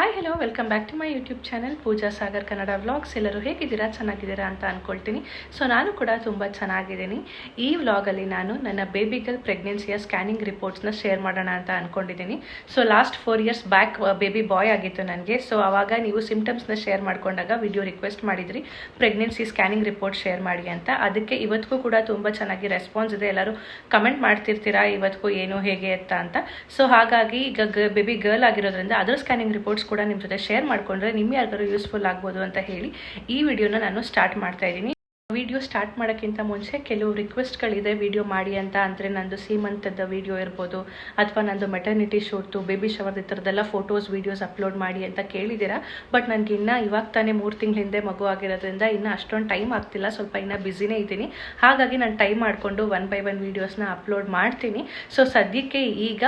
Hi hello welcome back to my YouTube channel Pooja Sagar Kannada vlogs. ಎಲ್ಲರೂ ಹೇಗಿದ್ದೀರಾ, ಚೆನ್ನಾಗಿದ್ದೀರಾ ಅಂತ ಅಂದ್ಕೊಳ್ತೀನಿ. ಸೊ ನಾನು ಕೂಡ ತುಂಬ ಚೆನ್ನಾಗಿದ್ದೀನಿ. ಈ ವ್ಲಾಗಲ್ಲಿ ನಾನು ನನ್ನ ಬೇಬಿ ಗರ್ಲ್ ಪ್ರೆಗ್ನೆನ್ಸಿಯ ಸ್ಕ್ಯಾನಿಂಗ್ ರಿಪೋರ್ಟ್ಸ್ನ ಶೇರ್ ಮಾಡೋಣ ಅಂತ ಅಂದ್ಕೊಂಡಿದ್ದೀನಿ. So last 4 years back baby boy ಆಗಿತ್ತು ನನಗೆ. ಸೊ ಆವಾಗ ನೀವು ಸಿಮ್ಟಮ್ಸ್ನ ಶೇರ್ ಮಾಡ್ಕೊಂಡಾಗ ವಿಡಿಯೋ ರಿಕ್ವೆಸ್ಟ್ ಮಾಡಿದ್ರಿ ಪ್ರೆಗ್ನೆನ್ಸಿ ಸ್ಕ್ಯಾನಿಂಗ್ ರಿಪೋರ್ಟ್ ಶೇರ್ ಮಾಡಿ ಅಂತ. ಅದಕ್ಕೆ ಇವತ್ತಿಗೂ ಕೂಡ ತುಂಬ ಚೆನ್ನಾಗಿ ರೆಸ್ಪಾನ್ಸ್ ಇದೆ. ಎಲ್ಲರೂ ಕಮೆಂಟ್ ಮಾಡ್ತಿರ್ತೀರಾ ಇವತ್ತಿಗೂ ಏನು ಹೇಗೆ ಅಂತ. ಸೊ ಹಾಗಾಗಿ ಈಗ ಬೇಬಿ ಗರ್ಲ್ ಆಗಿರೋದ್ರಿಂದ ಅದರ ಸ್ಕ್ಯಾನಿಂಗ್ ರಿಪೋರ್ಟ್ಸ್ ಕೂಡ ನಿಮ್ಮ ಜೊತೆ ಶೇರ್ ಮಾಡ್ಕೊಂಡ್ರೆ ನಿಮ್ಗೆ ಯಾರಿಗಾರು ಯೂಸ್ಫುಲ್ ಆಗ್ಬೋದು ಅಂತ ಹೇಳಿ ಈ ವಿಡಿಯೋನ ನಾನು ಸ್ಟಾರ್ಟ್ ಮಾಡ್ತಾ ಇದ್ದೀನಿ. ವಿಡಿಯೋ ಸ್ಟಾರ್ಟ್ ಮಾಡೋಕ್ಕಿಂತ ಮುಂಚೆ ಕೆಲವು ರಿಕ್ವೆಸ್ಟ್ಗಳಿದೆ ವಿಡಿಯೋ ಮಾಡಿ ಅಂತ. ಅಂದರೆ ನಂದು ಸೀಮಂತದ ವಿಡಿಯೋ ಇರ್ಬೋದು ಅಥವಾ ನಂದು ಮೆಟರ್ನಿಟಿ ಶೂಟ್ದು, ಬೇಬಿ ಶವರ್, ಈ ಥರದ್ದೆಲ್ಲ ಫೋಟೋಸ್ ವೀಡಿಯೋಸ್ ಅಪ್ಲೋಡ್ ಮಾಡಿ ಅಂತ ಕೇಳಿದ್ದೀರಾ. ಬಟ್ ನನಗೆ ಇನ್ನೂ ಇವಾಗ ತಾನೇ 3 ತಿಂಗಳ ಹಿಂದೆ ಮಗು ಆಗಿರೋದ್ರಿಂದ ಇನ್ನೂ ಅಷ್ಟೊಂದು ಟೈಮ್ ಆಗ್ತಿಲ್ಲ, ಸ್ವಲ್ಪ ಇನ್ನೂ ಬ್ಯುಸಿನೇ ಇದ್ದೀನಿ. ಹಾಗಾಗಿ ನಾನು ಟೈಮ್ ಮಾಡಿಕೊಂಡು 1 by 1 ವೀಡಿಯೋಸ್ನ ಅಪ್ಲೋಡ್ ಮಾಡ್ತೀನಿ. ಸೊ ಸದ್ಯಕ್ಕೆ ಈಗ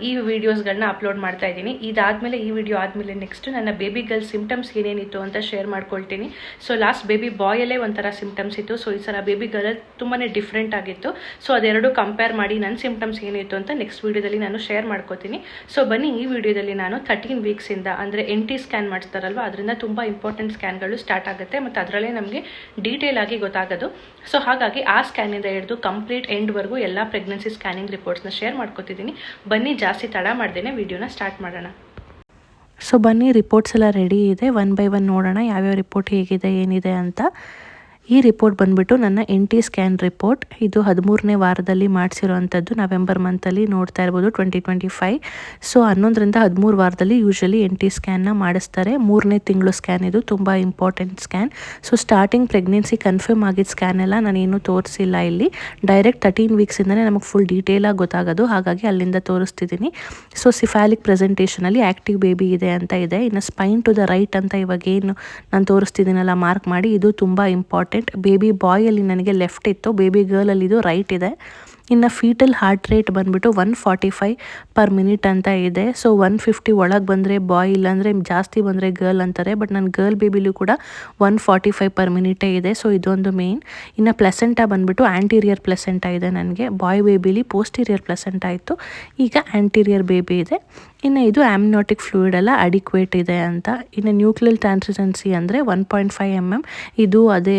ಈ ವಿಡಿಯೋಸ್ಗಳನ್ನ ಅಪ್ಲೋಡ್ ಮಾಡ್ತಾ ಇದ್ದೀನಿ. ಇದಾದಮೇಲೆ ಈ ವಿಡಿಯೋ ಆದಮೇಲೆ ನೆಕ್ಸ್ಟ್ ನನ್ನ ಬೇಬಿ ಗರ್ಲ್ ಸಿಮ್ಟಮ್ಸ್ ಏನೇನಿತ್ತು ಅಂತ ಶೇರ್ ಮಾಡ್ಕೊಳ್ತೀನಿ. ಸೊ ಲಾಸ್ಟ್ ಬೇಬಿ ಬಾಯಲ್ಲೇ ಒಂಥರ ಸಿಮ್ಟಮ್ಸ್ ಇತ್ತು. ಸೊ ಈ ಸಲ ಬೇಬಿ ಗರ್ಲ್ ತುಂಬಾ ಡಿಫ್ರೆಂಟ್ ಆಗಿತ್ತು. ಸೊ ಅದೆರಡು ಕಂಪೇರ್ ಮಾಡಿ ನನ್ನ ಸಿಮ್ಟಮ್ಸ್ ಏನಿತ್ತು ಅಂತ ನೆಕ್ಸ್ಟ್ ವಿಡಿಯೋದಲ್ಲಿ ನಾನು ಶೇರ್ ಮಾಡ್ಕೋತೀನಿ. ಸೊ ಬನ್ನಿ, ಈ ವಿಡಿಯೋದಲ್ಲಿ ನಾನು 13 ವೀಕ್ಸಿಂದ ಅಂದರೆ NT ಸ್ಕ್ಯಾನ್ ಮಾಡಿಸ್ತಾರಲ್ವ, ಅದರಿಂದ ತುಂಬ ಇಂಪಾರ್ಟೆಂಟ್ ಸ್ಕ್ಯಾನ್ಗಳು ಸ್ಟಾರ್ಟ್ ಆಗುತ್ತೆ ಮತ್ತು ಅದರಲ್ಲೇ ನಮಗೆ ಡೀಟೇಲ್ ಆಗಿ ಗೊತ್ತಾಗೋದು. ಸೊ ಹಾಗಾಗಿ ಆ ಸ್ಕ್ಯಾನಿಂದ ಹಿಡಿದು ಕಂಪ್ಲೀಟ್ ಎಂಡ್ವರೆಗೂ ಎಲ್ಲ ಪ್ರೆಗ್ನೆನ್ಸಿ ಸ್ಕ್ಯಾನಿಂಗ್ ರಿಪೋರ್ಟ್ಸ್ನ ಶೇರ್ ಮಾಡ್ಕೋತಿದ್ದೀನಿ. ಬನ್ನಿ, ಜಾಸ್ತಿ ತಡ ಮಾಡ್ದೇನೆ ವಿಡಿಯೋನ ಸ್ಟಾರ್ಟ್ ಮಾಡೋಣ. ಸೊ ಬನ್ನಿ, ರಿಪೋರ್ಟ್ಸ್ ಎಲ್ಲ ರೆಡಿ ಇದೆ. 1 by 1 ನೋಡೋಣ ಯಾವ್ಯಾವ ರಿಪೋರ್ಟ್ ಹೇಗಿದೆ ಏನಿದೆ ಅಂತ. ಈ ರಿಪೋರ್ಟ್ ಬಂದ್ಬಿಟ್ಟು ನನ್ನ NT ಸ್ಕ್ಯಾನ್ ರಿಪೋರ್ಟ್. ಇದು 13ನೇ ವಾರದಲ್ಲಿ ಮಾಡಿಸಿರೋವಂಥದ್ದು. ನವೆಂಬರ್ ಮಂತಲ್ಲಿ ನೋಡ್ತಾ ಇರ್ಬೋದು 2025. ಸೊ 11ರಿಂದ 13 ವಾರದಲ್ಲಿ ಯೂಶಲಿ NT ಸ್ಕ್ಯಾನ್ನ ಮಾಡಿಸ್ತಾರೆ. 3ನೇ ತಿಂಗಳು ಸ್ಕ್ಯಾನ್ ಇದು, ತುಂಬ important scan. So starting pregnancy confirm ಆಗಿದ್ದ ಸ್ಕ್ಯಾನ್ ಎಲ್ಲ ನಾನೇನು ತೋರಿಸಿಲ್ಲ ಇಲ್ಲಿ. ಡೈರೆಕ್ಟ್ 13 ವೀಕ್ಸಿಂದನೇ ನಮಗೆ ಫುಲ್ ಡೀಟೇಲಾಗಿ ಗೊತ್ತಾಗೋದು, ಹಾಗಾಗಿ ಅಲ್ಲಿಂದ ತೋರಿಸ್ತಿದ್ದೀನಿ. ಸೊ ಸಿಫಾಲಿಕ್ ಪ್ರೆಸೆಂಟೇಷನಲ್ಲಿ ಆ್ಯಕ್ಟಿವ್ ಬೇಬಿ ಇದೆ ಅಂತ ಇದೆ. ಇನ್ನು ಸ್ಪೈನ್ ಟು ದ ರೈಟ್ ಅಂತ ಇವಾಗೇನು ನಾನು ತೋರಿಸ್ತಿದ್ದೀನಲ್ಲ ಮಾರ್ಕ್ ಮಾಡಿ, ಇದು ತುಂಬ ಇಂಪಾರ್ಟೆಂಟ್. ಬೇಬಿ ಬಾಯಲ್ಲಿ ನನಗೆ ಲೆಫ್ಟ್ ಇತ್ತು, ಬೇಬಿ ಗರ್ಲಲ್ಲಿ ಇದು ರೈಟ್ ಇದೆ. ಇನ್ನು ಫೀಟಲ್ ಹಾರ್ಟ್ ರೇಟ್ ಬಂದುಬಿಟ್ಟು 145 per minute ಅಂತ ಇದೆ. ಸೊ 150 ಒಳಗೆ ಬಂದರೆ ಬಾಯ್, ಇಲ್ಲಾಂದರೆ ಜಾಸ್ತಿ ಬಂದರೆ ಗರ್ಲ್ ಅಂತಾರೆ. ಬಟ್ ನನ್ನ ಗರ್ಲ್ ಬೇಬಿಲೂ ಕೂಡ 145 per minute ಇದೆ. ಸೊ ಇದೊಂದು ಮೇನ್. ಇನ್ನು ಪ್ಲೆಸೆಂಟಾ ಬಂದುಬಿಟ್ಟು ಆ್ಯಂಟೀರಿಯರ್ ಪ್ಲೆಸೆಂಟಾ ಇದೆ ನನಗೆ. ಬಾಯ್ ಬೇಬಿಲಿ ಪೋಸ್ಟೀರಿಯರ್ ಪ್ಲೆಸೆಂಟಾ ಇತ್ತು, ಈಗ ಆ್ಯಂಟೀರಿಯರ್ ಬೇಬಿ ಇದೆ. ಇನ್ನು ಇದು ಆಮ್ನಿಯೋಟಿಕ್ ಫ್ಲೂಯಿಡ್ ಎಲ್ಲ ಅಡಿಕ್ವೇಟ್ ಇದೆ ಅಂತ. ಇನ್ನು ನ್ಯೂಕ್ಲಿಯರ್ ಟ್ರಾನ್ಸಿಷನ್ಸಿ ಅಂದರೆ 1.5 mm. ಇದು ಅದೇ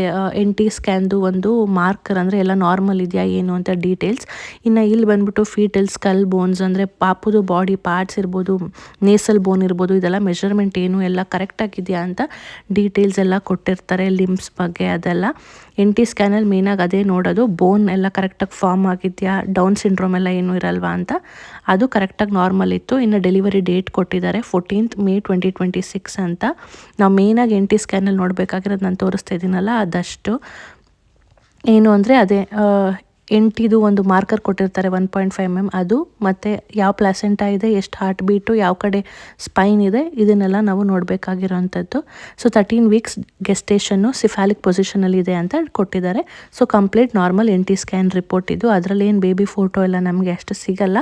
NT ಸ್ಕ್ಯಾನ್ದು ಒಂದು ಮಾರ್ಕರ್, ಅಂದರೆ ಎಲ್ಲ ನಾರ್ಮಲ್ ಇದೆಯಾ ಏನು ಅಂತ ಡೀಟೇಲ್ಸ್. ಇನ್ನು ಇಲ್ಲಿ ಬಂದ್ಬಿಟ್ಟು ಫೀಟಲ್ ಸ್ಕಲ್ ಬೋನ್ಸ್, ಅಂದರೆ ಪಾಪುದು ಬಾಡಿ ಪಾರ್ಟ್ಸ್ ಇರ್ಬೋದು, ನೇಸಲ್ ಬೋನ್ ಇರ್ಬೋದು, ಇದೆಲ್ಲ ಮೆಷರ್ಮೆಂಟ್ ಏನು ಎಲ್ಲ ಕರೆಕ್ಟಾಗಿದೆಯಾ ಅಂತ ಡೀಟೇಲ್ಸ್ ಎಲ್ಲ ಕೊಟ್ಟಿರ್ತಾರೆ, ಲಿಂಬ್ಸ್ ಬಗ್ಗೆ ಅದೆಲ್ಲ. NT ಸ್ಕ್ಯಾನಲ್ಲಿ ಮೇನಾಗಿ ಅದೇ ನೋಡೋದು, ಬೋನ್ ಎಲ್ಲ ಕರೆಕ್ಟಾಗಿ ಫಾರ್ಮ್ ಆಗಿದೆಯಾ, ಡೌನ್ ಸಿಂಡ್ರೋಮ್ ಎಲ್ಲ ಏನೂ ಇರಲ್ವಾ ಅಂತ. ಅದು ಕರೆಕ್ಟಾಗಿ ನಾರ್ಮಲ್ ಇತ್ತು. ಇನ್ನು ಡೆಲಿವರಿ ಡೇಟ್ ಕೊಟ್ಟಿದ್ದಾರೆ 14th May 2026 ಅಂತ. ನಾವು ಮೇನಾಗಿ NT ಸ್ಕ್ಯಾನಲ್ಲಿ ನೋಡಬೇಕಾಗಿರೋದು ನಾನು ತೋರಿಸ್ತಾ ಇದ್ದೀನಲ್ಲ ಅದಷ್ಟು. ಏನು ಅಂದರೆ ಅದೇ NTದು ಒಂದು ಮಾರ್ಕರ್ ಕೊಟ್ಟಿರ್ತಾರೆ 1.5 mm, ಅದು ಮತ್ತು ಯಾವ ಪ್ಲಾಸೆಂಟಾ ಇದೆ, ಎಷ್ಟು ಹಾರ್ಟ್ ಬೀಟು, ಯಾವ ಕಡೆ ಸ್ಪೈನ್ ಇದೆ, ಇದನ್ನೆಲ್ಲ ನಾವು ನೋಡಬೇಕಾಗಿರೋವಂಥದ್ದು. ಸೊ 13 ವೀಕ್ಸ್ ಗೆಸ್ಟೇಷನ್ನು ಸಿಫಾಲಿಕ್ ಪೊಸಿಷನಲ್ಲಿ ಇದೆ ಅಂತ ಕೊಟ್ಟಿದ್ದಾರೆ. So complete normal NT scan report ಇದು. ಅದರಲ್ಲಿ ಏನು ಬೇಬಿ ಫೋಟೋ ಎಲ್ಲ ನಮಗೆ ಅಷ್ಟು ಸಿಗಲ್ಲ,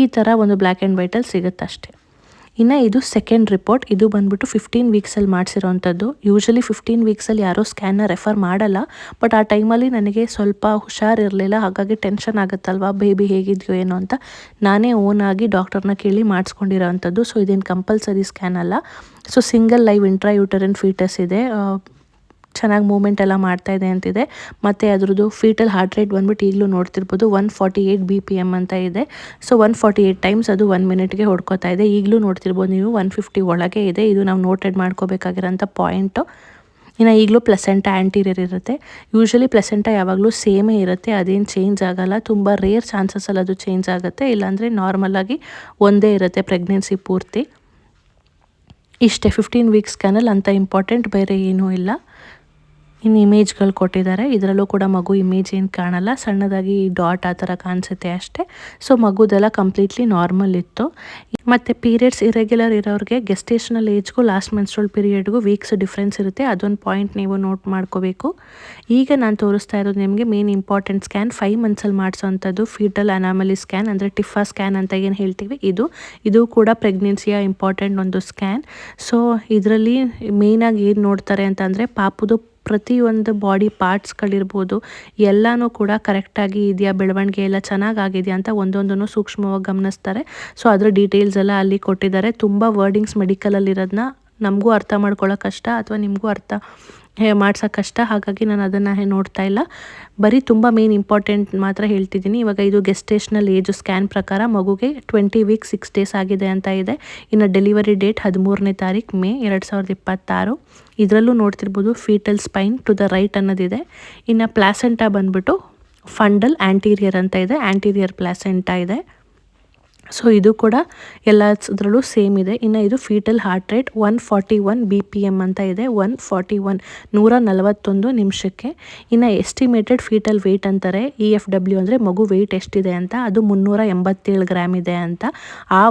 ಈ ಥರ ಒಂದು ಬ್ಲ್ಯಾಕ್ ಆ್ಯಂಡ್ ವೈಟಲ್ಲಿ ಸಿಗುತ್ತೆ ಅಷ್ಟೇ. ಇನ್ನು ಇದು ಸೆಕೆಂಡ್ ರಿಪೋರ್ಟ್. ಇದು ಬಂದ್ಬಿಟ್ಟು 15 ವೀಕ್ಸಲ್ಲಿ ಮಾಡಿಸಿರೋವಂಥದ್ದು. ಯೂಶಲಿ 15 ವೀಕ್ಸಲ್ಲಿ ಯಾರೋ ಸ್ಕ್ಯಾನ್ನ ರೆಫರ್ ಮಾಡಲ್ಲ, ಬಟ್ ಆ ಟೈಮಲ್ಲಿ ನನಗೆ ಸ್ವಲ್ಪ ಹುಷಾರಿರಲಿಲ್ಲ, ಹಾಗಾಗಿ ಟೆನ್ಷನ್ ಆಗುತ್ತಲ್ವ ಬೇಬಿ ಹೇಗಿದೆಯೋ ಏನೋ ಅಂತ ನಾನೇ ಓನಾಗಿ ಡಾಕ್ಟರ್ನ ಕೇಳಿ ಮಾಡಿಸ್ಕೊಂಡಿರೋವಂಥದ್ದು. ಸೊ ಇದೇನು ಕಂಪಲ್ಸರಿ ಸ್ಕ್ಯಾನ್ ಅಲ್ಲ. ಸೊ ಸಿಂಗಲ್ ಲೈವ್ ಇಂಟ್ರಾಯೂಟರಿನ್ ಫೀಟಸ್ ಇದೆ, ಚೆನ್ನಾಗಿ ಮೂವ್ಮೆಂಟ್ ಎಲ್ಲ ಮಾಡ್ತಾ ಇದೆ ಅಂತಿದೆ. ಮತ್ತು ಅದ್ರದ್ದು ಫೀಟಲ್ ಹಾರ್ಟ್ ರೇಟ್ ಬಂದ್ಬಿಟ್ಟು ಈಗಲೂ ನೋಡ್ತಿರ್ಬೋದು 148 BPM ಅಂತ ಇದೆ. ಸೊ 148 ಟೈಮ್ಸ್ ಅದು 1 minute ಹೊಡ್ಕೋತಾ ಇದೆ. ಈಗಲೂ ನೋಡ್ತಿರ್ಬೋದು ನೀವು 150 ಒಳಗೆ ಇದೆ. ಇದು ನಾವು ನೋಟೆಡ್ ಮಾಡ್ಕೋಬೇಕಾಗಿರೋಂಥ ಪಾಯಿಂಟು. ಇನ್ನು ಈಗಲೂ ಪ್ಲೆಸೆಂಟಾ ಆ್ಯಂಟೀರಿಯರ್ ಇರುತ್ತೆ. ಯೂಶಲಿ ಪ್ಲೆಸೆಂಟಾ ಯಾವಾಗಲೂ ಸೇಮೇ ಇರುತ್ತೆ, ಅದೇನು ಚೇಂಜ್ ಆಗೋಲ್ಲ. ತುಂಬ ರೇರ್ ಚಾನ್ಸಸ್ಸಲ್ಲಿ ಅದು ಚೇಂಜ್ ಆಗುತ್ತೆ, ಇಲ್ಲಾಂದರೆ ನಾರ್ಮಲಾಗಿ ಒಂದೇ ಇರುತ್ತೆ ಪ್ರೆಗ್ನೆನ್ಸಿ ಪೂರ್ತಿ. ಇಷ್ಟೇ 15 ವೀಕ್ಸ್ ಸ್ಕ್ಯಾನಲ್ಲಿ ಅಂಥ ಇಂಪಾರ್ಟೆಂಟ್ ಬೇರೆ ಏನೂ ಇಲ್ಲ. ಇನ್ನು ಇಮೇಜ್ಗಳು ಕೊಟ್ಟಿದ್ದಾರೆ, ಇದರಲ್ಲೂ ಕೂಡ ಮಗು ಇಮೇಜ್ ಏನು ಕಾಣಲ್ಲ, ಸಣ್ಣದಾಗಿ ಡಾಟ್ ಆ ಥರ ಕಾಣಿಸುತ್ತೆ ಅಷ್ಟೇ. ಸೊ ಮಗುದೆಲ್ಲ ಕಂಪ್ಲೀಟ್ಲಿ ನಾರ್ಮಲ್ ಇತ್ತು. ಮತ್ತು ಪೀರಿಯಡ್ಸ್ ಇರೆಗ್ಯುಲರ್ ಇರೋರಿಗೆ ಗೆಸ್ಟೇಷನಲ್ ಏಜ್ಗೂ ಲಾಸ್ಟ್ ಮೆನ್ಸ್ಟ್ರಲ್ ಪೀರಿಯಡ್ಗೂ ವೀಕ್ಸ್ ಡಿಫ್ರೆನ್ಸ್ ಇರುತ್ತೆ, ಅದೊಂದು ಪಾಯಿಂಟ್ ನೀವು ನೋಟ್ ಮಾಡ್ಕೋಬೇಕು. ಈಗ ನಾನು ತೋರಿಸ್ತಾ ಇರೋದು ನಿಮಗೆ ಮೇನ್ ಇಂಪಾರ್ಟೆಂಟ್ ಸ್ಕ್ಯಾನ್ 5 monthsಲ್ಲಿ ಮಾಡಿಸೋವಂಥದ್ದು ಫೀಟಲ್ ಅನಾಮಲಿ ಸ್ಕ್ಯಾನ್, ಅಂದರೆ ಟಿಫಾ ಸ್ಕ್ಯಾನ್ ಅಂತ ಏನು ಹೇಳ್ತೀವಿ, ಇದು ಕೂಡ ಪ್ರೆಗ್ನೆನ್ಸಿಯ ಇಂಪಾರ್ಟೆಂಟ್ ಒಂದು ಸ್ಕ್ಯಾನ್. ಸೊ ಇದರಲ್ಲಿ ಮೇಯ್ನಾಗಿ ಏನು ನೋಡ್ತಾರೆ ಅಂತಂದರೆ ಪಾಪುದು ಪ್ರತಿಯೊಂದು ಬಾಡಿ ಪಾರ್ಟ್ಸ್ಗಳಿರ್ಬೋದು ಎಲ್ಲನೂ ಕೂಡ ಕರೆಕ್ಟಾಗಿ ಇದೆಯಾ, ಬೆಳವಣಿಗೆ ಎಲ್ಲ ಚೆನ್ನಾಗಾಗಿದೆಯಾ ಅಂತ ಒಂದೊಂದನ್ನು ಸೂಕ್ಷ್ಮವಾಗಿ ಗಮನಿಸ್ತಾರೆ. ಸೊ ಅದರ ಡೀಟೇಲ್ಸ್ ಎಲ್ಲ ಅಲ್ಲಿ ಕೊಟ್ಟಿದ್ದಾರೆ. ತುಂಬ ವರ್ಡಿಂಗ್ಸ್ ಮೆಡಿಕಲಲ್ಲಿರೋದನ್ನ ನಮಗೂ ಅರ್ಥ ಮಾಡ್ಕೊಳ್ಳೋ ಕಷ್ಟ ಅಥವಾ ನಿಮಗೂ ಅರ್ಥ ಮಾಡ್ಸೋಕ್ಕೆ ಕಷ್ಟ. ಹಾಗಾಗಿ ನಾನು ಅದನ್ನು ನೋಡ್ತಾ ಇಲ್ಲ, ಬರೀ ತುಂಬ ಮೇನ್ ಇಂಪಾರ್ಟೆಂಟ್ ಮಾತ್ರ ಹೇಳ್ತಿದ್ದೀನಿ. ಇವಾಗ ಇದು ಗೆಸ್ಟೇಷನಲ್ ಏಜು ಸ್ಕ್ಯಾನ್ ಪ್ರಕಾರ ಮಗುಗೆ 20 ವೀಕ್ಸ್ 6 ಡೇಸ್ ಆಗಿದೆ ಅಂತ ಇದೆ. ಇನ್ನು ಡೆಲಿವರಿ ಡೇಟ್ 13ನೇ ತಾರೀಕು ಮೇ 2026. ಇದರಲ್ಲೂ ನೋಡ್ತಿರ್ಬೋದು fetal spine to the right ಅನ್ನೋದಿದೆ. ಇನ್ನು ಪ್ಲಾಸೆಂಟಾ ಬಂದ್ಬಿಟ್ಟು ಫಂಡಲ್ ಆ್ಯಂಟೀರಿಯರ್ ಅಂತ ಇದೆ, ಆ್ಯಂಟೀರಿಯರ್ ಪ್ಲಾಸೆಂಟಾ ಇದೆ. ಸೊ ಇದು ಕೂಡ ಎಲ್ಲದರಲ್ಲೂ ಸೇಮ್ ಇದೆ. ಇನ್ನು ಇದು ಫೀಟಲ್ ಹಾರ್ಟ್ ರೇಟ್ 141 BPM ಅಂತ ಇದೆ, 141 ನಿಮಿಷಕ್ಕೆ. ಇನ್ನು ಎಸ್ಟಿಮೇಟೆಡ್ ಫೀಟಲ್ ವೆಯ್ಟ್ ಅಂತಾರೆ, EFW ಅಂದರೆ ಮಗು ವೆಯ್ಟ್ ಎಷ್ಟಿದೆ ಅಂತ, ಅದು 387 ಗ್ರಾಮ್ ಇದೆ ಅಂತ. ಆ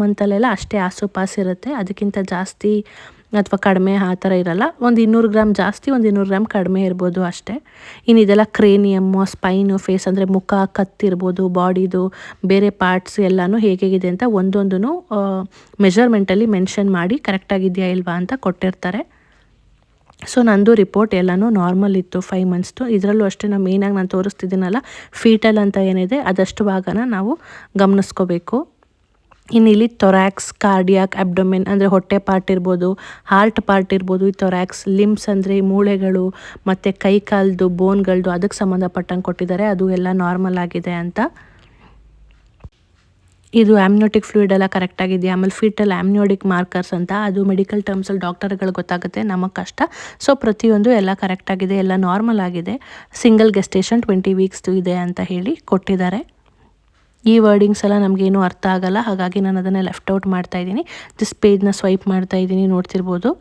ಮಂತಲ್ಲೆಲ್ಲ ಅಷ್ಟೇ ಆಸುಪಾಸು ಇರುತ್ತೆ, ಅದಕ್ಕಿಂತ ಜಾಸ್ತಿ ಅಥವಾ ಕಡಿಮೆ ಆ ಥರ ಇರಲ್ಲ. ಒಂದು 200 ಗ್ರಾಮ್ ಜಾಸ್ತಿ, ಒಂದು 200 ಗ್ರಾಮ್ ಕಡಿಮೆ ಇರ್ಬೋದು ಅಷ್ಟೇ. ಇನ್ನು ಇದೆಲ್ಲ ಕ್ರೇನಿಯಮ್ಮು, ಸ್ಪೈನು, ಫೇಸ್ ಅಂದರೆ ಮುಖ, ಕತ್ತಿರ್ಬೋದು, ಬಾಡಿದು ಬೇರೆ ಪಾರ್ಟ್ಸ್ ಎಲ್ಲನೂ ಹೇಗಿದೆ ಅಂತ ಒಂದೊಂದೂ ಮೆಜರ್ಮೆಂಟಲ್ಲಿ ಮೆನ್ಷನ್ ಮಾಡಿ ಕರೆಕ್ಟಾಗಿದೆಯಾ ಇಲ್ವಾ ಅಂತ ಕೊಟ್ಟಿರ್ತಾರೆ. ಸೊ ನಂದು ರಿಪೋರ್ಟ್ ಎಲ್ಲನೂ ನಾರ್ಮಲ್ ಇತ್ತು 5 ಮಂತ್ಸ್ದು. ಇದರಲ್ಲೂ ಅಷ್ಟೇ ಮೇಯ್ನಾಗಿ ನಾನು ತೋರಿಸ್ತಿದ್ದೀನಲ್ಲ ಫೀಟಲ್ ಅಂತ ಏನಿದೆ ಅದಷ್ಟು ಭಾಗನ ನಾವು ಗಮನಿಸ್ಕೋಬೇಕು. ಇನ್ನು ಇಲ್ಲಿ ತೊರ್ಯಾಕ್ಸ್, ಕಾರ್ಡಿಯಾಕ್, ಅಬ್ಡೊಮೆನ್ ಅಂದರೆ ಹೊಟ್ಟೆ ಪಾರ್ಟ್ ಇರ್ಬೋದು, ಹಾರ್ಟ್ ಪಾರ್ಟ್ ಇರ್ಬೋದು. ಈ ತೊರ್ಯಾಕ್ಸ್ ಲಿಮ್ಸ್ ಅಂದರೆ ಮೂಳೆಗಳು ಮತ್ತು ಕೈ ಕಾಲ್ದು ಬೋನ್ಗಳದ್ದು ಅದಕ್ಕೆ ಸಂಬಂಧಪಟ್ಟಂಗೆ ಕೊಟ್ಟಿದ್ದಾರೆ, ಅದು ಎಲ್ಲ ನಾರ್ಮಲ್ ಆಗಿದೆ ಅಂತ. ಇದು ಆಮ್ನಿಯೋಟಿಕ್ ಫ್ಲೂಯಿಡ್ ಎಲ್ಲ ಕರೆಕ್ಟಾಗಿದೆಯಾ, ಆಮೇಲೆ ಫೀಟಲ್ ಆಮ್ನಿಯೋಟಿಕ್ ಮಾರ್ಕರ್ಸ್ ಅಂತ ಅದು ಮೆಡಿಕಲ್ ಟರ್ಮ್ಸಲ್ಲಿ ಡಾಕ್ಟರ್ಗಳು ಗೊತ್ತಾಗುತ್ತೆ, ನಮಗೆ ಕಷ್ಟ. ಸೊ ಪ್ರತಿಯೊಂದು ಎಲ್ಲ ಕರೆಕ್ಟಾಗಿದೆ, ಎಲ್ಲ ನಾರ್ಮಲ್ ಆಗಿದೆ. ಸಿಂಗಲ್ ಗೆಸ್ಟೇಷನ್ 20 ವೀಕ್ಸ್ದು ಇದೆ ಅಂತ ಹೇಳಿ ಕೊಟ್ಟಿದ್ದಾರೆ. ಈ ವರ್ಡಿಂಗ್ಸ್ ಎಲ್ಲ ನಮಗೇನು ಅರ್ಥ ಆಗಲ್ಲ, ಹಾಗಾಗಿ ನಾನು ಅದನ್ನು ಲೆಫ್ಟ್ ಔಟ್ ಮಾಡ್ತಾಯಿದ್ದೀನಿ. ದಿಸ್ ಪೇಜ್ನ ಸ್ವೈಪ್ ಮಾಡ್ತಾಯಿದ್ದೀನಿ, ನೋಡ್ತಿರ್ಬೋದು.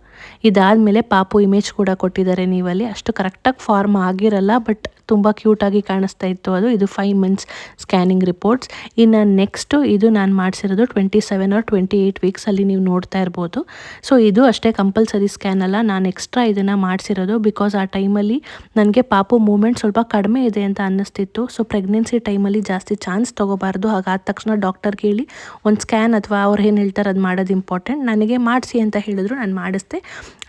ಇದಾದಮೇಲೆ ಪಾಪು ಇಮೇಜ್ ಕೂಡ ಕೊಟ್ಟಿದ್ದಾರೆ ನೀವಲ್ಲಿ. ಅಷ್ಟು ಕರೆಕ್ಟಾಗಿ ಫಾರ್ಮ್ ಆಗಿರಲ್ಲ, ಬಟ್ ತುಂಬ ಕ್ಯೂಟಾಗಿ ಕಾಣಿಸ್ತಾ ಇತ್ತು ಅದು. ಇದು 5 ಮಂತ್ಸ್ ಸ್ಕ್ಯಾನಿಂಗ್ ರಿಪೋರ್ಟ್ಸ್. ಇನ್ನು ನೆಕ್ಸ್ಟು ಇದು ನಾನು ಮಾಡಿಸಿರೋದು 27 or 28 ವೀಕ್ಸಲ್ಲಿ ನೀವು ನೋಡ್ತಾ ಇರ್ಬೋದು. ಸೊ ಇದು ಅಷ್ಟೇ ಕಂಪಲ್ಸರಿ ಸ್ಕ್ಯಾನ್ ಅಲ್ಲ, ನಾನು ಎಕ್ಸ್ಟ್ರಾ ಇದನ್ನು ಮಾಡಿಸಿರೋದು ಬಿಕಾಸ್ ಆ ಟೈಮಲ್ಲಿ ನನಗೆ ಪಾಪು ಮೂಮೆಂಟ್ ಸ್ವಲ್ಪ ಕಡಿಮೆ ಇದೆ ಅಂತ ಅನ್ನಿಸ್ತಿತ್ತು. ಸೊ ಪ್ರೆಗ್ನೆನ್ಸಿ ಟೈಮಲ್ಲಿ ಜಾಸ್ತಿ ಚಾನ್ಸ್ ತೊಗೋಬಾರ್ದು, ಹಾಗಾದ ತಕ್ಷಣ ಡಾಕ್ಟರ್ಗೆ ಹೇಳಿ ಒಂದು ಸ್ಕ್ಯಾನ್ ಅಥವಾ ಅವ್ರು ಏನು ಹೇಳ್ತಾರೆ ಅದು ಮಾಡೋದು ಇಂಪಾರ್ಟೆಂಟ್. ನನಗೆ ಮಾಡಿಸಿ ಅಂತ ಹೇಳಿದ್ರು, ನಾನು ಮಾಡಿಸ್ದೆ.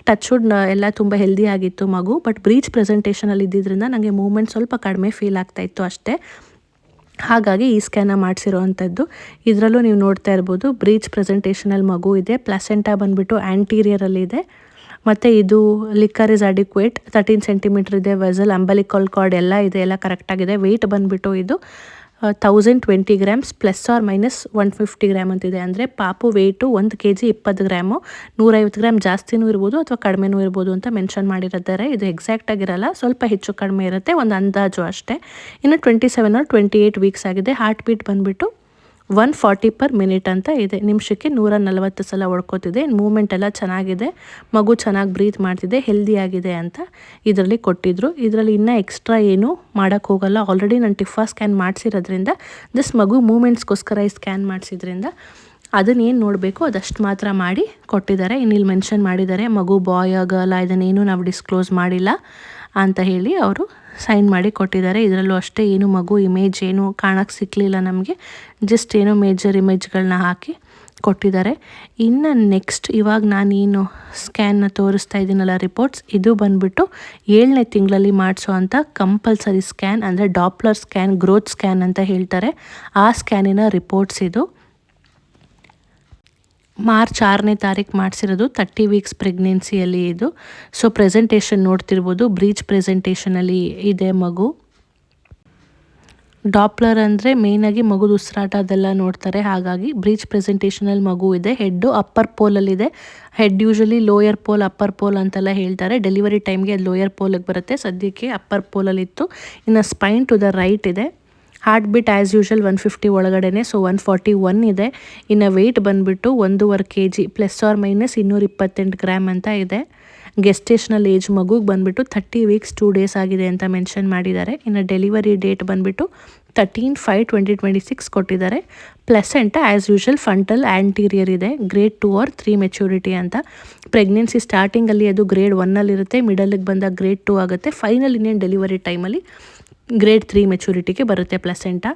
ಟಚ್ ವುಡ್ ಎಲ್ಲ ತುಂಬ ಹೆಲ್ದಿ ಆಗಿತ್ತು ಮಗು, ಬಟ್ ಬ್ರೀಚ್ ಪ್ರೆಸೆಂಟೇಷನಲ್ಲಿ ಇದ್ದಿದ್ದರಿಂದ ನನಗೆ ಮೂಮೆಂಟ್ ಸ್ವಲ್ಪ ಕಡಿಮೆ ಫೀಲ್ ಆಗ್ತಾಯಿತ್ತು ಅಷ್ಟೇ. ಹಾಗಾಗಿ ಈ ಸ್ಕ್ಯಾನ ಮಾಡಿಸಿರೋ ಅಂಥದ್ದು. ಇದರಲ್ಲೂ ನೀವು ನೋಡ್ತಾ ಇರ್ಬೋದು ಬ್ರೀಚ್ ಪ್ರೆಸೆಂಟೇಷನಲ್ಲಿ ಮಗು ಇದೆ. ಪ್ಲಾಸೆಂಟಾ ಬಂದುಬಿಟ್ಟು ಆ್ಯಂಟೀರಿಯರಲ್ಲಿ ಇದೆ. ಮತ್ತು ಇದು ಲಿಕ್ಕರ್ ಇಸ್ ಅಡಿಕ್ವೇಟ್, 13 ಸೆಂಟಿಮೀಟರ್ ಇದೆ. ವೆಸಲ್, ಅಂಬಲಿಕಲ್ ಕಾರ್ಡ್ ಎಲ್ಲ ಇದೆ, ಎಲ್ಲ ಕರೆಕ್ಟಾಗಿದೆ. ವೆಯ್ಟ್ ಬಂದುಬಿಟ್ಟು ಇದು 1020 ಗ್ರಾಮ್ಸ್ +or-150 ಗ್ರಾಮ್ ಅಂತಿದೆ. ಅಂದರೆ ಪಾಪು ವೆಯ್ಟು 1 kg 20 ಗ್ರಾಮು, 150 ಗ್ರಾಮ್ ಜಾಸ್ತಿನೂ ಇರ್ಬೋದು ಅಥವಾ ಕಡಿಮೆನೂ ಇರ್ಬೋದು ಅಂತ ಮೆನ್ಷನ್ ಮಾಡಿರ್ತಾರೆ. ಇದು ಎಕ್ಸಾಕ್ಟ್ ಆಗಿರಲ್ಲ, ಸ್ವಲ್ಪ ಹೆಚ್ಚು ಕಡಿಮೆ ಇರುತ್ತೆ, ಒಂದು ಅಂದಾಜು ಅಷ್ಟೇ. ಇನ್ನು 27 or 28 ವೀಕ್ಸ್ ಆಗಿದೆ. ಹಾರ್ಟ್ ಬೀಟ್ ಬಂದುಬಿಟ್ಟು 140 per minute ಅಂತ ಇದೆ, ನಿಮಿಷಕ್ಕೆ 140 ಸಲ ಹೊಡ್ಕೋತಿದೆ. ಮೂಮೆಂಟ್ ಎಲ್ಲ ಚೆನ್ನಾಗಿದೆ, ಮಗು ಚೆನ್ನಾಗಿ ಬ್ರೀತ್ ಮಾಡ್ತಿದೆ, ಹೆಲ್ದಿ ಆಗಿದೆ ಅಂತ ಇದರಲ್ಲಿ ಕೊಟ್ಟಿದ್ರು. ಇದರಲ್ಲಿ ಇನ್ನೂ ಎಕ್ಸ್ಟ್ರಾ ಏನು ಮಾಡೋಕ್ಕೆ ಹೋಗಲ್ಲ, ಆಲ್ರೆಡಿ ನಾನು ಟಿಫಾ ಸ್ಕ್ಯಾನ್ ಮಾಡಿಸಿರೋದ್ರಿಂದ ಜಸ್ಟ್ ಮಗು ಮೂಮೆಂಟ್ಸ್ಗೋಸ್ಕರ ಈ ಸ್ಕ್ಯಾನ್ ಮಾಡಿಸಿದ್ರಿಂದ ಅದನ್ನೇನು ನೋಡಬೇಕು ಅದಷ್ಟು ಮಾತ್ರ ಮಾಡಿ ಕೊಟ್ಟಿದ್ದಾರೆ. ಇನ್ನಿಲ್ಲಿ ಮೆನ್ಷನ್ ಮಾಡಿದ್ದಾರೆ ಮಗು ಬಾಯ್ ಗರ್ಲ್ ಇದನ್ನೇನು ನಾವು ಡಿಸ್ಕ್ಲೋಸ್ ಮಾಡಿಲ್ಲ ಅಂತ ಹೇಳಿ ಅವರು ಸೈನ್ ಮಾಡಿ ಕೊಟ್ಟಿದ್ದಾರೆ. ಇದರಲ್ಲೂ ಅಷ್ಟೇ ಏನು ಮಗು ಇಮೇಜ್ ಏನು ಕಾಣೋಕ್ಕೆ ಸಿಕ್ಕಲಿಲ್ಲ ನಮಗೆ, ಜಸ್ಟ್ ಏನೋ ಮೇಜರ್ ಇಮೇಜ್ಗಳನ್ನ ಹಾಕಿ ಕೊಟ್ಟಿದ್ದಾರೆ. ಇನ್ನು ನೆಕ್ಸ್ಟ್ ಇವಾಗ ನಾನೇನು ಸ್ಕ್ಯಾನ್ನ ತೋರಿಸ್ತಾ ಇದ್ದೀನಲ್ಲ ರಿಪೋರ್ಟ್ಸ್, ಇದು ಬಂದುಬಿಟ್ಟು 7ನೇ ತಿಂಗಳಲ್ಲಿ ಮಾಡಿಸೋ ಅಂಥ ಕಂಪಲ್ಸರಿ ಸ್ಕ್ಯಾನ್, ಅಂದರೆ ಡಾಪ್ಲರ್ ಸ್ಕ್ಯಾನ್, ಗ್ರೋತ್ ಸ್ಕ್ಯಾನ್ ಅಂತ ಹೇಳ್ತಾರೆ. ಆ ಸ್ಕ್ಯಾನಿನ ರಿಪೋರ್ಟ್ಸ್ ಇದು. ಮಾರ್ಚ್ 6ನೇ ತಾರೀಕು ಮಾಡಿಸಿರೋದು, 30 ವೀಕ್ಸ್ ಪ್ರೆಗ್ನೆನ್ಸಿಯಲ್ಲಿ ಇದು. ಸೊ ಪ್ರೆಸೆಂಟೇಷನ್ ನೋಡ್ತಿರ್ಬೋದು, ಬ್ರೀಚ್ ಪ್ರೆಸೆಂಟೇಷನಲ್ಲಿ ಇದೆ ಮಗು. ಡಾಪ್ಲರ್ ಅಂದರೆ ಮೇಯ್ನಾಗಿ ಮಗುದು ಉಸಿರಾಟ ಅದೆಲ್ಲ ನೋಡ್ತಾರೆ, ಹಾಗಾಗಿ ಬ್ರೀಚ್ ಪ್ರೆಸೆಂಟೇಷನಲ್ಲಿ ಮಗು ಇದೆ. ಹೆಡ್ಡು ಅಪ್ಪರ್ ಪೋಲಲ್ಲಿದೆ. Head usually lower pole upper pole ಅಂತೆಲ್ಲ ಹೇಳ್ತಾರೆ, ಡೆಲಿವರಿ ಟೈಮ್ಗೆ ಅದು ಲೋಯರ್ ಪೋಲಿಗೆ ಬರುತ್ತೆ, ಸದ್ಯಕ್ಕೆ ಅಪ್ಪರ್ ಪೋಲಲ್ಲಿತ್ತು. ಇನ್ನು ಸ್ಪೈನ್ ಟು ದ ರೈಟ್ ಇದೆ. ಹಾರ್ಟ್ ಬೀಟ್ ಆ್ಯಸ್ ಯೂಶಲ್ 150 ಒಳಗಡೆ, ಸೊ 141 ಇದೆ. ಇನ್ನು ವೆಯ್ಟ್ ಬಂದುಬಿಟ್ಟು 1.5 kg +or-228 ಗ್ರಾಮ್ ಅಂತ ಇದೆ. ಗೆಸ್ಟೇಷನಲ್ ಏಜ್ ಮಗುಗೆ ಬಂದುಬಿಟ್ಟು 30 ವೀಕ್ಸ್ 2 ಡೇಸ್ ಆಗಿದೆ ಅಂತ ಮೆನ್ಷನ್ ಮಾಡಿದ್ದಾರೆ. ಇನ್ನು ಡೆಲಿವರಿ ಡೇಟ್ ಬಂದುಬಿಟ್ಟು 13/5/2026 ಕೊಟ್ಟಿದ್ದಾರೆ. ಪ್ಲೆಸೆಂಟಾ ಆ್ಯಸ್ ಯೂಶಲ್ ಫಂಟಲ್ ಆ್ಯಂಟೀರಿಯರ್ ಇದೆ, ಗ್ರೇಡ್ 2 or 3 ಮೆಚ್ಯೂರಿಟಿ ಅಂತ. ಪ್ರೆಗ್ನೆನ್ಸಿ ಸ್ಟಾರ್ಟಿಂಗಲ್ಲಿ ಅದು ಗ್ರೇಡ್ 1ನಲ್ಲಿರುತ್ತೆ, ಮಿಡಲಿಗೆ ಬಂದಾಗ ಗ್ರೇಡ್ 2 ಆಗುತ್ತೆ, ಫೈನಲ್ ಇನ್ನೇನು ಡೆಲಿವರಿ ಟೈಮಲ್ಲಿ ಗ್ರೇಡ್ 3 ಮೆಚ್ಯೂರಿಟಿಗೆ ಬರುತ್ತೆ ಪ್ಲೆಸೆಂಟಾ.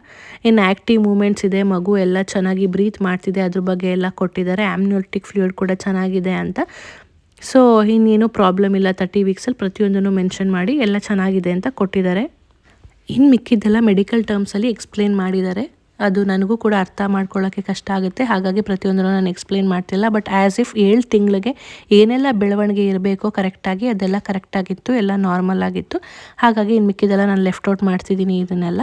ಇನ್ನು ಆ್ಯಕ್ಟಿವ್ ಮೂಮೆಂಟ್ಸ್ ಇದೆ, ಮಗು ಎಲ್ಲ ಚೆನ್ನಾಗಿ ಬ್ರೀತ್ ಮಾಡ್ತಿದೆ, ಅದ್ರ ಬಗ್ಗೆ ಎಲ್ಲ ಕೊಟ್ಟಿದ್ದಾರೆ. ಆಮ್ನಿಯೋಟಿಕ್ ಫ್ಲೂಯಿಡ್ ಕೂಡ ಚೆನ್ನಾಗಿದೆ ಅಂತ. ಸೊ ಇನ್ನೇನು ಪ್ರಾಬ್ಲಮ್ ಇಲ್ಲ 30 ವೀಕ್ಸಲ್ಲಿ ಪ್ರತಿಯೊಂದನ್ನು ಮೆನ್ಷನ್ ಮಾಡಿ ಎಲ್ಲ ಚೆನ್ನಾಗಿದೆ ಅಂತ ಕೊಟ್ಟಿದ್ದಾರೆ. ಇನ್ನು ಮಿಕ್ಕಿದ್ದೆಲ್ಲ ಮೆಡಿಕಲ್ ಟರ್ಮ್ಸಲ್ಲಿ ಎಕ್ಸ್ಪ್ಲೇನ್ ಮಾಡಿದ್ದಾರೆ. ಅದು ನನಗೂ ಕೂಡ ಅರ್ಥ ಮಾಡ್ಕೊಳ್ಳೋಕ್ಕೆ ಕಷ್ಟ ಆಗುತ್ತೆ, ಹಾಗಾಗಿ ಪ್ರತಿಯೊಂದನ್ನು ನಾನು ಎಕ್ಸ್ಪ್ಲೇನ್ ಮಾಡ್ತಿಲ್ಲ. ಬಟ್ ಆ್ಯಸ್ ಇಫ್ 7 ತಿಂಗಳಿಗೆ ಏನೆಲ್ಲ ಬೆಳವಣಿಗೆ ಇರಬೇಕೋ ಕರೆಕ್ಟಾಗಿ ಅದೆಲ್ಲ ಕರೆಕ್ಟಾಗಿತ್ತು, ಎಲ್ಲ ನಾರ್ಮಲ್ ಆಗಿತ್ತು. ಹಾಗಾಗಿ ಇನ್ನು ಮಿಕ್ಕಿದೆಲ್ಲ ನಾನು ಲೆಫ್ಟ್ ಔಟ್ ಮಾಡ್ತಿದ್ದೀನಿ ಇದನ್ನೆಲ್ಲ.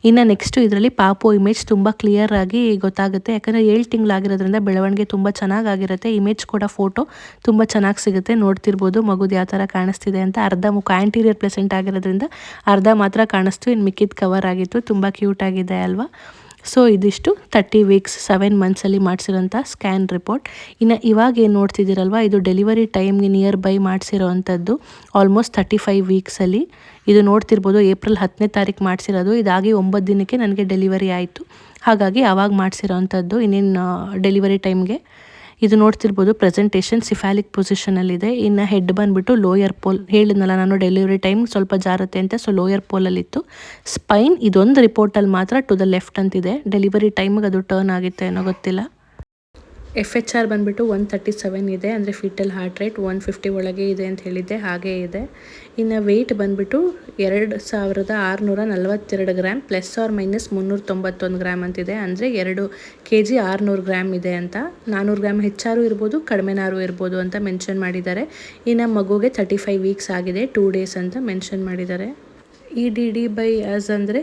ಇನ್ನು ನೆಕ್ಸ್ಟು ಇದರಲ್ಲಿ ಪಾಪು ಇಮೇಜ್ ತುಂಬ ಕ್ಲಿಯರ್ ಆಗಿ ಗೊತ್ತಾಗುತ್ತೆ, ಯಾಕಂದರೆ 7 ತಿಂಗಳಾಗಿರೋದ್ರಿಂದ ಬೆಳವಣಿಗೆ ತುಂಬ ಚೆನ್ನಾಗಿರುತ್ತೆ. ಇಮೇಜ್ ಕೂಡ ಫೋಟೋ ತುಂಬ ಚೆನ್ನಾಗಿ ಸಿಗುತ್ತೆ, ನೋಡ್ತಿರ್ಬೋದು ಮಗುದು ಯಾವ ಥರ ಕಾಣಿಸ್ತಿದೆ ಅಂತ. ಅರ್ಧ ಮುಖ ಆ್ಯಂಟೀರಿಯರ್ ಪ್ಲೆಸೆಂಟ್ ಆಗಿರೋದ್ರಿಂದ ಅರ್ಧ ಮಾತ್ರ ಕಾಣಿಸ್ತು, ಇನ್ನು ಮಿಕ್ಕಿದ ಕವರ್ ಆಗಿತ್ತು. ತುಂಬ ಕ್ಯೂಟಾಗಿದೆ ಅಲ್ವಾ. ಸೊ ಇದಿಷ್ಟು 30 ವೀಕ್ಸ್ 7 ಮಂತ್ಸಲ್ಲಿ ಮಾಡಿಸಿರೋಂಥ ಸ್ಕ್ಯಾನ್ ರಿಪೋರ್ಟ್. ಇನ್ನು ಇವಾಗ ಏನು ನೋಡ್ತಿದ್ದೀರಲ್ವ, ಇದು ಡೆಲಿವರಿ ಟೈಮ್ಗೆ ನಿಯರ್ ಬೈ ಮಾಡಿಸಿರೋ ಅಂಥದ್ದು ಆಲ್ಮೋಸ್ಟ್ 35 ವೀಕ್ಸಲ್ಲಿ. ಇದು ನೋಡ್ತಿರ್ಬೋದು ಏಪ್ರಿಲ್ 10ನೇ ತಾರೀಕು ಮಾಡಿಸಿರೋದು. ಇದಾಗಿ 9 ದಿನಕ್ಕೆ ನನಗೆ ಡೆಲಿವರಿ ಆಯಿತು, ಹಾಗಾಗಿ ಆವಾಗ ಮಾಡಿಸಿರೋ ಅಂಥದ್ದು ಇನ್ನೇನು ಡೆಲಿವರಿ ಟೈಮ್ಗೆ. ಇದು ನೋಡ್ತಿರ್ಬೋದು ಪ್ರೆಸೆಂಟೇಷನ್ ಸಿಫಾಲಿಕ್ ಪೊಸಿಷನಲ್ಲಿದೆ. ಇನ್ನು ಹೆಡ್ ಬಂದುಬಿಟ್ಟು ಲೋಯರ್ ಪೋಲ್, ಹೇಳಿದ್ನಲ್ಲ ನಾನು ಡೆಲಿವರಿ ಟೈಮ್ ಸ್ವಲ್ಪ ಜಾರುತ್ತೆ ಅಂತ, ಸೊ ಲೋಯರ್ ಪೋಲಲ್ಲಿತ್ತು. ಸ್ಪೈನ್ ಇದೊಂದು ರಿಪೋರ್ಟಲ್ಲಿ ಮಾತ್ರ ಟು ದ ಲೆಫ್ಟ್ ಅಂತಿದೆ, ಡೆಲಿವರಿ ಟೈಮಿಗೆ ಅದು ಟರ್ನ್ ಆಗುತ್ತೆ ಏನೋ ಗೊತ್ತಿಲ್ಲ. FHR ಬಂದುಬಿಟ್ಟು 137 ಇದೆ, ಅಂದರೆ ಫೀಟಲ್ ಹಾರ್ಟ್ ರೇಟ್ 150 ಒಳಗೆ ಇದೆ ಅಂತ ಹೇಳಿದ್ದೆ, ಹಾಗೇ ಇದೆ. ಇನ್ನು ವೆಯ್ಟ್ ಬಂದುಬಿಟ್ಟು 2642 gram plus or minus 391 gram ಅಂತಿದೆ, ಅಂದರೆ 2 kg 600 ಗ್ರಾಮ್ ಇದೆ ಅಂತ. 400 ಗ್ರಾಮ್ ಹೆಚ್ಚಾರು ಇರ್ಬೋದು, ಕಡಿಮೆನಾರು ಇರ್ಬೋದು ಅಂತ ಮೆನ್ಷನ್ ಮಾಡಿದ್ದಾರೆ. ಇನ್ನು ಮಗುಗೆ 35 ವೀಕ್ಸ್ ಆಗಿದೆ, 2 ಡೇಸ್ ಅಂತ ಮೆನ್ಷನ್ ಮಾಡಿದ್ದಾರೆ. EDD ಬೈ ಆಸ್ ಅಂದರೆ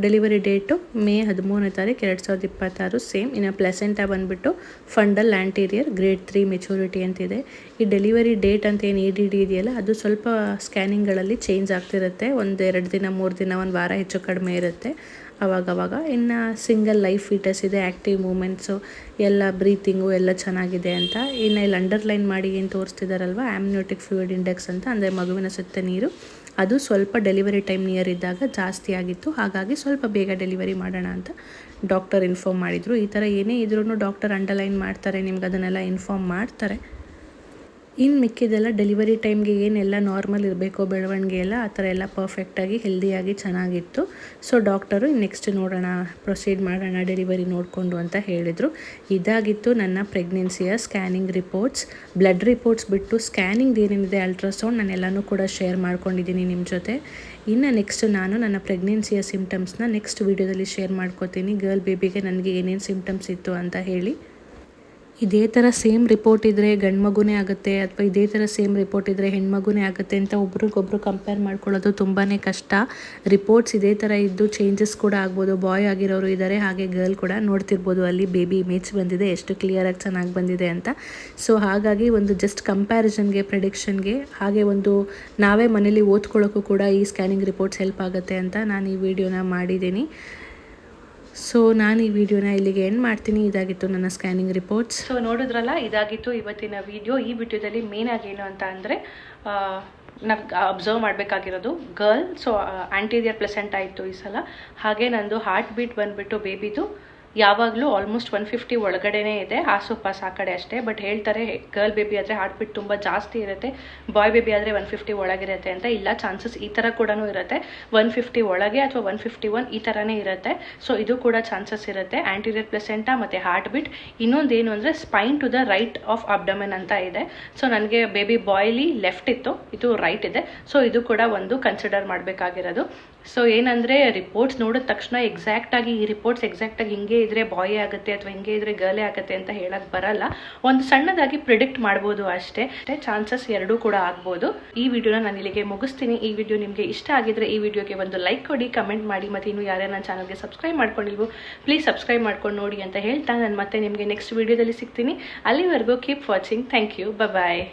ಡೆಲಿವರಿ ಡೇಟು ಮೇ 13ನೇ ತಾರೀಕು 2026 ಸೇಮ್. ಇನ್ನು ಪ್ಲೆಸೆಂಟಾ ಬಂದುಬಿಟ್ಟು ಫಂಡಲ್ ಆ್ಯಂಟೀರಿಯರ್ ಗ್ರೇಡ್ 3 ಮೆಚೂರಿಟಿ ಅಂತಿದೆ. ಈ ಡೆಲಿವರಿ ಡೇಟ್ ಅಂತ ಏನು EDD ಇದೆಯಲ್ಲ, ಅದು ಸ್ವಲ್ಪ ಸ್ಕ್ಯಾನಿಂಗ್ಗಳಲ್ಲಿ ಚೇಂಜ್ ಆಗ್ತಿರುತ್ತೆ, 1-2 ದಿನ 3 ದಿನ 1 ವಾರ ಹೆಚ್ಚು ಕಡಿಮೆ ಇರುತ್ತೆ ಅವಾಗವಾಗ. ಇನ್ನು ಸಿಂಗಲ್ ಲೈಫ್ ಫೀಟಸ್ ಇದೆ, ಆ್ಯಕ್ಟಿವ್ ಮೂಮೆಂಟ್ಸು ಎಲ್ಲ, ಬ್ರೀತಿಂಗು ಎಲ್ಲ ಚೆನ್ನಾಗಿದೆ ಅಂತ. ಇನ್ನು ಇಲ್ಲಿ ಅಂಡರ್ಲೈನ್ ಮಾಡಿ ಏನು ತೋರಿಸ್ತಿದ್ದಾರಲ್ವ, ಆಮ್ನಿಯೋಟಿಕ್ ಫ್ಲೂಯಿಡ್ ಇಂಡೆಕ್ಸ್ ಅಂತ, ಅಂದರೆ ಮಗುವಿನ ಸುತ್ತ ನೀರು, ಅದು ಸ್ವಲ್ಪ ಡೆಲಿವರಿ ಟೈಮ್ ನಿಯರ್ ಇದ್ದಾಗ ಜಾಸ್ತಿ ಆಗಿತ್ತು, ಹಾಗಾಗಿ ಸ್ವಲ್ಪ ಬೇಗ ಡೆಲಿವರಿ ಮಾಡೋಣ ಅಂತ ಡಾಕ್ಟರ್ ಇನ್ಫಾರ್ಮ್ ಮಾಡಿದರು. ಈ ಥರ ಏನೇ ಇದ್ರೂ ಡಾಕ್ಟರ್ ಅಂಡರ್ಲೈನ್ ಮಾಡ್ತಾರೆ, ನಿಮ್ಗೆ ಅದನ್ನೆಲ್ಲ ಇನ್ಫಾರ್ಮ್ ಮಾಡ್ತಾರೆ. ಇನ್ನು ಮಿಕ್ಕಿದೆಲ್ಲ ಡೆಲಿವರಿ ಟೈಮ್ಗೆ ಏನೆಲ್ಲ ನಾರ್ಮಲ್ ಇರಬೇಕೋ ಬೆಳವಣಿಗೆ ಎಲ್ಲ ಆ ಥರ ಎಲ್ಲ ಪರ್ಫೆಕ್ಟಾಗಿ ಹೆಲ್ದಿಯಾಗಿ ಚೆನ್ನಾಗಿತ್ತು. ಸೊ ಡಾಕ್ಟರು ನೆಕ್ಸ್ಟ್ ನೋಡೋಣ, ಪ್ರೊಸೀಡ್ ಮಾಡೋಣ ಡೆಲಿವರಿ ನೋಡಿಕೊಂಡು ಅಂತ ಹೇಳಿದರು. ಇದಾಗಿತ್ತು ನನ್ನ ಪ್ರೆಗ್ನೆನ್ಸಿಯ ಸ್ಕ್ಯಾನಿಂಗ್ ರಿಪೋರ್ಟ್ಸ್. ಬ್ಲಡ್ ರಿಪೋರ್ಟ್ಸ್ ಬಿಟ್ಟು ಸ್ಕ್ಯಾನಿಂಗ್ ಏನೇನಿದೆ ಅಲ್ಟ್ರಾಸೌಂಡ್ ನಾನೆಲ್ಲನೂ ಕೂಡ ಶೇರ್ ಮಾಡ್ಕೊಂಡಿದ್ದೀನಿ ನಿಮ್ಮ ಜೊತೆ. ಇನ್ನು ನೆಕ್ಸ್ಟ್ ನಾನು ನನ್ನ ಪ್ರೆಗ್ನೆನ್ಸಿಯ ಸಿಮ್ಟಮ್ಸ್ನ ನೆಕ್ಸ್ಟ್ ವೀಡಿಯೋದಲ್ಲಿ ಶೇರ್ ಮಾಡ್ಕೋತೀನಿ, ಗರ್ಲ್ ಬೇಬಿಗೆ ನನಗೆ ಏನೇನು ಸಿಮ್ಟಮ್ಸ್ ಇತ್ತು ಅಂತ ಹೇಳಿ. ಇದೇ ಥರ ಸೇಮ್ ರಿಪೋರ್ಟ್ ಇದ್ದರೆ ಗಂಡು ಮಗುನೇ ಆಗುತ್ತೆ, ಅಥವಾ ಇದೇ ಥರ ಸೇಮ್ ರಿಪೋರ್ಟ್ ಇದ್ದರೆ ಹೆಣ್ಮಗುನೇ ಆಗುತ್ತೆ ಅಂತ ಒಬ್ರಿಗೊಬ್ರು ಕಂಪೇರ್ ಮಾಡ್ಕೊಳ್ಳೋದು ತುಂಬಾ ಕಷ್ಟ. ರಿಪೋರ್ಟ್ಸ್ ಇದೇ ಥರ ಇದ್ದು ಚೇಂಜಸ್ ಕೂಡ ಆಗ್ಬೋದು. ಬಾಯ್ ಆಗಿರೋರು ಇದ್ದಾರೆ, ಹಾಗೆ ಗರ್ಲ್ ಕೂಡ. ನೋಡ್ತಿರ್ಬೋದು ಅಲ್ಲಿ ಬೇಬಿ ಇಮೇಜ್ ಬಂದಿದೆ, ಎಷ್ಟು ಕ್ಲಿಯರಾಗಿ ಚೆನ್ನಾಗಿ ಬಂದಿದೆ ಅಂತ. ಸೊ ಹಾಗಾಗಿ ಒಂದು ಜಸ್ಟ್ ಕಂಪ್ಯಾರಿಸನ್ಗೆ, ಪ್ರೆಡಿಕ್ಷನ್ಗೆ, ಹಾಗೆ ಒಂದು ನಾವೇ ಮನೇಲಿ ಓದ್ಕೊಳ್ಳೋಕ್ಕೂ ಕೂಡ ಈ ಸ್ಕ್ಯಾನಿಂಗ್ ರಿಪೋರ್ಟ್ಸ್ ಹೆಲ್ಪ್ ಆಗುತ್ತೆ ಅಂತ ನಾನು ಈ ವಿಡಿಯೋನ ಮಾಡಿದ್ದೀನಿ. ಸೊ ನಾನು ಈ ವಿಡಿಯೋನ ಇಲ್ಲಿಗೆ ಎಂಡ್ ಮಾಡ್ತೀನಿ. ಇದಾಗಿತ್ತು ನನ್ನ ಸ್ಕ್ಯಾನಿಂಗ್ ರಿಪೋರ್ಟ್ಸ್. ಸೊ ನೋಡಿದ್ರಲ್ಲ, ಇದಾಗಿತ್ತು ಇವತ್ತಿನ ವಿಡಿಯೋ. ಈ ವಿಡಿಯೋದಲ್ಲಿ ಮೇನ್ ಆಗಿ ಏನು ಅಂತ ಅಂದರೆ, ನಾವು ಅಬ್ಸರ್ವ್ ಮಾಡಬೇಕಾಗಿರೋದು ಗರ್ಲ್. ಸೊ ಆ್ಯಂಟೀರಿಯರ್ ಪ್ಲೆಸೆಂಟ್ ಆಯಿತು ಈ ಸಲ. ಹಾಗೆ ನಂದು ಹಾರ್ಟ್ ಬೀಟ್ ಬಂದುಬಿಟ್ಟು ಬೇಬಿದು ಯಾವಾಗಲೂ ಆಲ್ಮೋಸ್ಟ್ 150 ಒಳಗಡೆನೇ ಇದೆ, ಆಸುಪಾಸ್ ಆ ಕಡೆ ಅಷ್ಟೇ. ಬಟ್ ಹೇಳ್ತಾರೆ ಗರ್ಲ್ ಬೇಬಿ ಆದರೆ ಹಾರ್ಟ್ ಬೀಟ್ ತುಂಬ ಜಾಸ್ತಿ ಇರುತ್ತೆ, ಬಾಯ್ ಬೇಬಿ ಆದರೆ 150 ಒಳಗಿರುತ್ತೆ ಅಂತ. ಇಲ್ಲ, ಚಾನ್ಸಸ್ ಈ ಥರ ಕೂಡ ಇರುತ್ತೆ, 150 ಒಳಗೆ ಅಥವಾ 151 ಈ ಥರನೇ ಇರುತ್ತೆ. ಸೊ ಇದು ಕೂಡ ಚಾನ್ಸಸ್ ಇರುತ್ತೆ. ಆ್ಯಂಟೀರಿಯರ್ ಪ್ಲೆಸೆಂಟಾ ಮತ್ತು ಹಾರ್ಟ್ ಬೀಟ್. ಇನ್ನೊಂದೇನು ಅಂದರೆ spine to the right of abdomen ಅಂತ ಇದೆ. ಸೊ ನನಗೆ ಬೇಬಿ ಬಾಯ್ಲಿ ಲೆಫ್ಟ್ ಇತ್ತು, ಇದು ರೈಟ್ ಇದೆ. ಸೊ ಇದು ಕೂಡ ಒಂದು ಕನ್ಸಿಡರ್ ಮಾಡಬೇಕಾಗಿರೋದು. ಸೊ ಏನಂದರೆ ರಿಪೋರ್ಟ್ಸ್ ನೋಡಿದ ತಕ್ಷಣ ಎಕ್ಸಾಕ್ಟಾಗಿ ಈ ರಿಪೋರ್ಟ್ಸ್ ಎಕ್ಸಾಕ್ಟಾಗಿ ಹಿಂಗೆ ಇದ್ರೆ ಬಾಯೇ ಆಗುತ್ತೆ ಅಥವಾ ಹಿಂಗೆ ಇದ್ರೆ ಗರ್ಲೇ ಆಗುತ್ತೆ ಅಂತ ಹೇಳಕ್ ಬರಲ್ಲ. ಒಂದು ಸಣ್ಣದಾಗಿ ಪ್ರಿಡಿಕ್ಟ್ ಮಾಡ್ಬೋದು ಅಷ್ಟೇ. ಚಾನ್ಸಸ್ ಎರಡೂ ಕೂಡ ಆಗ್ಬೋದು. ಈ ವಿಡಿಯೋನ ನಾನು ಇಲ್ಲಿಗೆ ಮುಗಿಸ್ತೀನಿ. ಈ ವಿಡಿಯೋ ನಿಮಗೆ ಇಷ್ಟ ಆಗಿದ್ರೆ ಈ ವಿಡಿಯೋಗೆ ಒಂದು ಲೈಕ್ ಕೊಡಿ, ಕಮೆಂಟ್ ಮಾಡಿ, ಮತ್ತು ಇನ್ನು ಯಾರೇ ನನ್ನ ಚಾನಲ್ಗೆ ಸಬ್ಸ್ಕ್ರೈಬ್ ಮಾಡ್ಕೊಂಡಿಲ್ವೋ ಪ್ಲೀಸ್ ಸಬ್ಸ್ಕ್ರೈಬ್ ಮಾಡ್ಕೊಂಡು ನೋಡಿ ಅಂತ ಹೇಳ್ತಾ ನಾನು ಮತ್ತೆ ನಿಮಗೆ ನೆಕ್ಸ್ಟ್ ವಿಡಿಯೋದಲ್ಲಿ ಸಿಗ್ತೀನಿ. ಅಲ್ಲಿವರೆಗೂ keep watching. Thank you. Bye.